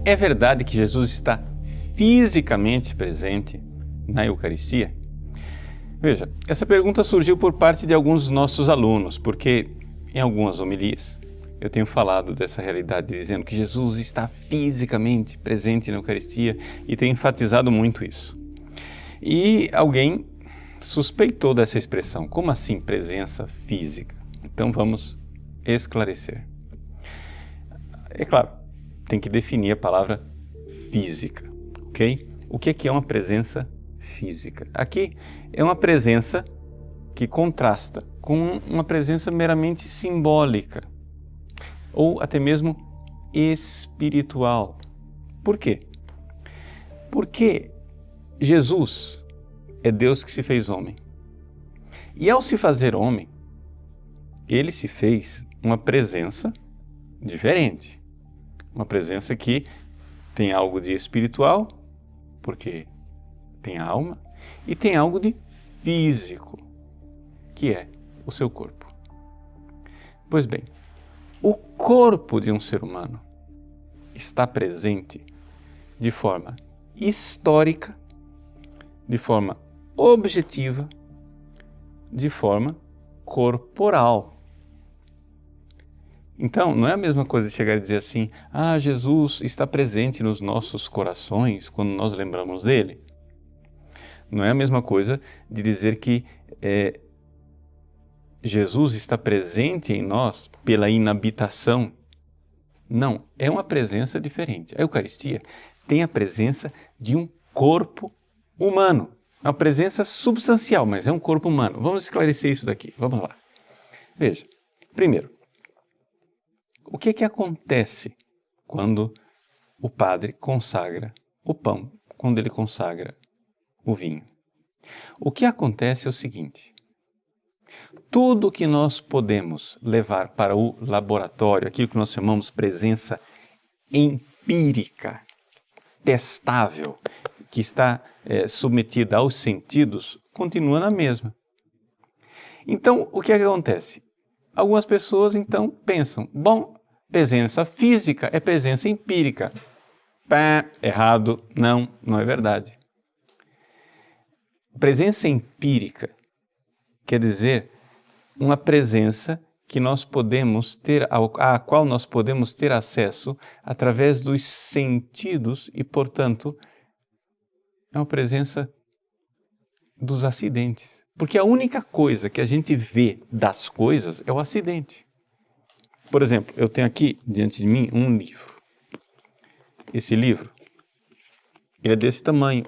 É verdade que Jesus está fisicamente presente na Eucaristia? Veja, essa pergunta surgiu por parte de alguns dos nossos alunos, porque em algumas homilias eu tenho falado dessa realidade, dizendo que Jesus está fisicamente presente na Eucaristia e tenho enfatizado muito isso. E alguém suspeitou dessa expressão. Como assim presença física? Então vamos esclarecer. É claro, tem que definir a palavra física, ok? O que é uma presença física? Aqui é uma presença que contrasta com uma presença meramente simbólica ou até mesmo espiritual. Por quê? Porque Jesus é Deus que se fez homem. E ao se fazer homem, ele se fez uma presença diferente. Uma presença que tem algo de espiritual, porque tem a alma, e tem algo de físico, que é o seu corpo. Pois bem, o corpo de um ser humano está presente de forma histórica, de forma objetiva, de forma corporal. Então, não é a mesma coisa chegar e dizer assim, Jesus está presente nos nossos corações quando nós lembramos dele. Não é a mesma coisa de dizer que Jesus está presente em nós pela inabitação. Não, é uma presença diferente. A Eucaristia tem a presença de um corpo humano. É uma presença substancial, mas é um corpo humano. Vamos esclarecer isso daqui. Vamos lá. Veja, primeiro, o que acontece quando o padre consagra o pão, quando ele consagra o vinho? O que acontece é o seguinte: tudo que nós podemos levar para o laboratório, aquilo que nós chamamos presença empírica, testável, que está submetida aos sentidos, continua na mesma. Então, o que acontece? Algumas pessoas, então, pensam, bom, presença física é presença empírica. Pá, errado, não é verdade. Presença empírica quer dizer uma presença que nós podemos ter, à qual nós podemos ter acesso através dos sentidos e, portanto, é uma presença dos acidentes. Porque a única coisa que a gente vê das coisas é o acidente. Por exemplo, eu tenho aqui diante de mim um livro. Esse livro, ele é desse tamanho.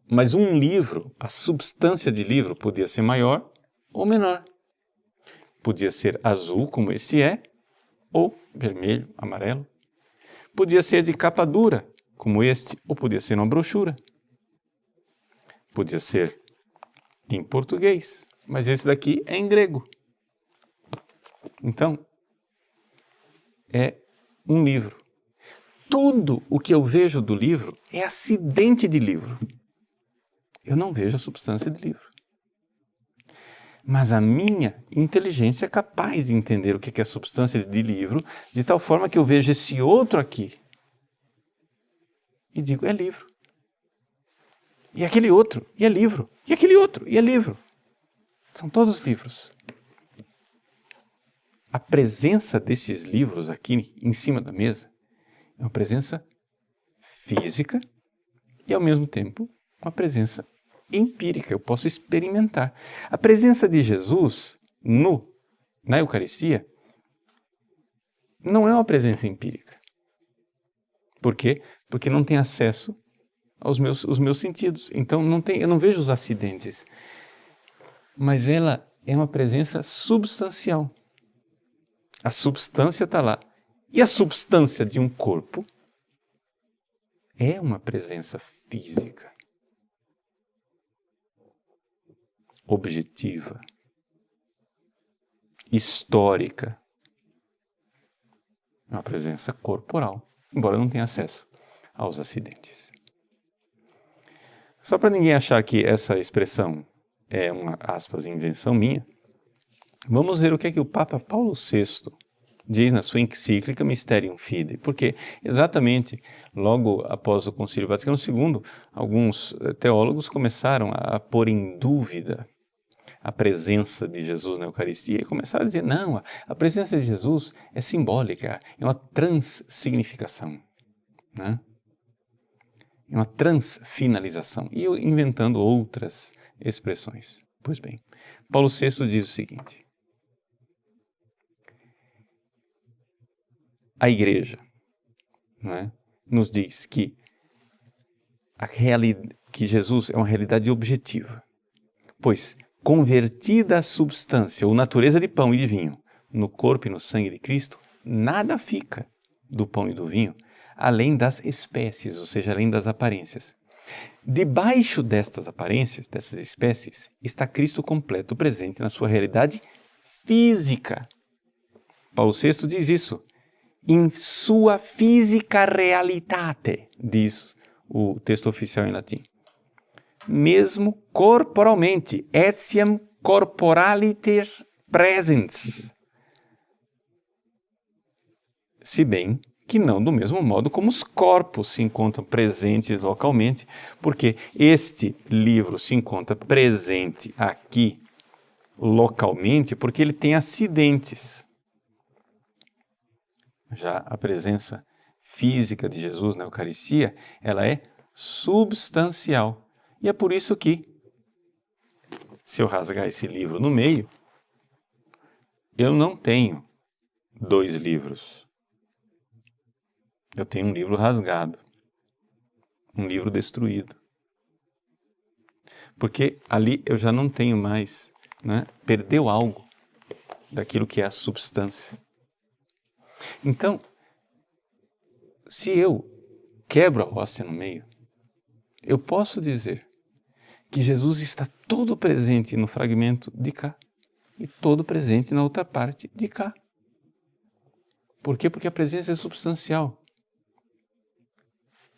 Mas um livro, a substância de livro podia ser maior ou menor. Podia ser azul, como esse é, ou vermelho, amarelo. Podia ser de capa dura, como este, ou podia ser uma brochura. Podia ser em português, mas esse daqui é em grego. Então, é um livro. Tudo o que eu vejo do livro é acidente de livro. Eu não vejo a substância do livro. Mas a minha inteligência é capaz de entender o que é a substância de livro, de tal forma que eu vejo esse outro aqui e digo, é livro. E aquele outro, e é livro. E aquele outro, e é livro. São todos livros. A presença desses livros aqui em cima da mesa é uma presença física e, ao mesmo tempo, uma presença empírica. Eu posso experimentar. A presença de Jesus na Eucaristia não é uma presença empírica. Por quê? Porque não tem acesso aos meus sentidos. Então eu não vejo os acidentes. Mas ela é uma presença substancial. A substância está lá. E a substância de um corpo é uma presença física, objetiva, histórica. É uma presença corporal, embora não tenha acesso aos acidentes. Só para ninguém achar que essa expressão é uma, aspas, invenção minha, vamos ver o que é que o Papa Paulo VI diz na sua encíclica Mysterium Fidei, porque exatamente logo após o Concílio Vaticano II, alguns teólogos começaram a pôr em dúvida a presença de Jesus na Eucaristia e começaram a dizer, não, a presença de Jesus é simbólica, é uma transsignificação, né? É uma transfinalização, e inventando outras expressões. Pois bem, Paulo VI diz o seguinte: a Igreja, não é, nos diz que que Jesus é uma realidade objetiva, pois convertida a substância ou natureza de pão e de vinho no corpo e no sangue de Cristo, nada fica do pão e do vinho, além das espécies, ou seja, além das aparências. Debaixo destas aparências, dessas espécies, está Cristo completo, presente na sua realidade física. Paulo VI diz isso. In sua physica realitate, diz o texto oficial em latim. Mesmo corporalmente, etiam corporaliter presens. Se bem que não do mesmo modo como os corpos se encontram presentes localmente, porque este livro se encontra presente aqui localmente porque ele tem acidentes. Já a presença física de Jesus na Eucaristia, ela é substancial. E é por isso que, se eu rasgar esse livro no meio, eu não tenho 2 livros. Eu tenho um livro rasgado, um livro destruído. Porque ali eu já não tenho mais, né? Perdeu algo daquilo que é a substância. Então, se eu quebro a hóstia no meio, eu posso dizer que Jesus está todo presente no fragmento de cá e todo presente na outra parte de cá. Por quê? Porque a presença é substancial.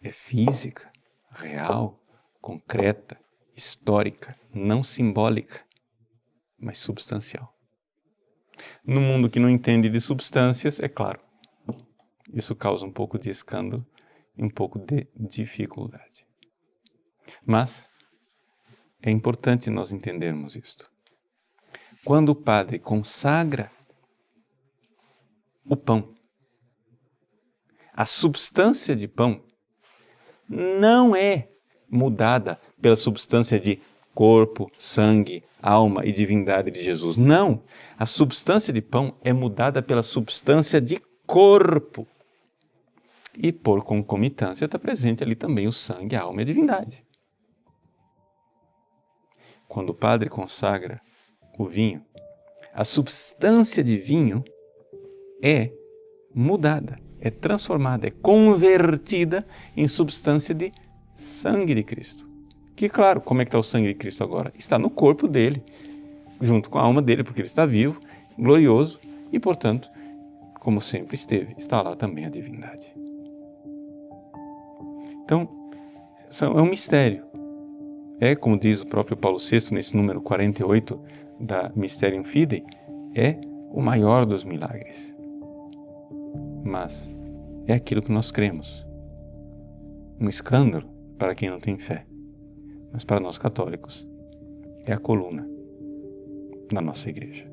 É física, real, concreta, histórica, não simbólica, mas substancial. No mundo que não entende de substâncias, é claro, isso causa um pouco de escândalo e um pouco de dificuldade. Mas é importante nós entendermos isto. Quando o padre consagra o pão, a substância de pão não é mudada pela substância de corpo, sangue, alma e divindade de Jesus. Não! A substância de pão é mudada pela substância de corpo. E por concomitância está presente ali também o sangue, a alma e a divindade. Quando o padre consagra o vinho, a substância de vinho é mudada, é transformada, é convertida em substância de sangue de Cristo. Que, claro, como é que está o sangue de Cristo agora? Está no corpo dele, junto com a alma dele, porque ele está vivo, glorioso, e, portanto, como sempre esteve, está lá também a divindade. Então, é um mistério. É, como diz o próprio Paulo VI, nesse número 48 da Mysterium Fidei, é o maior dos milagres. Mas é aquilo que nós cremos. Um escândalo para quem não tem fé. Mas para nós católicos, é a coluna da nossa igreja.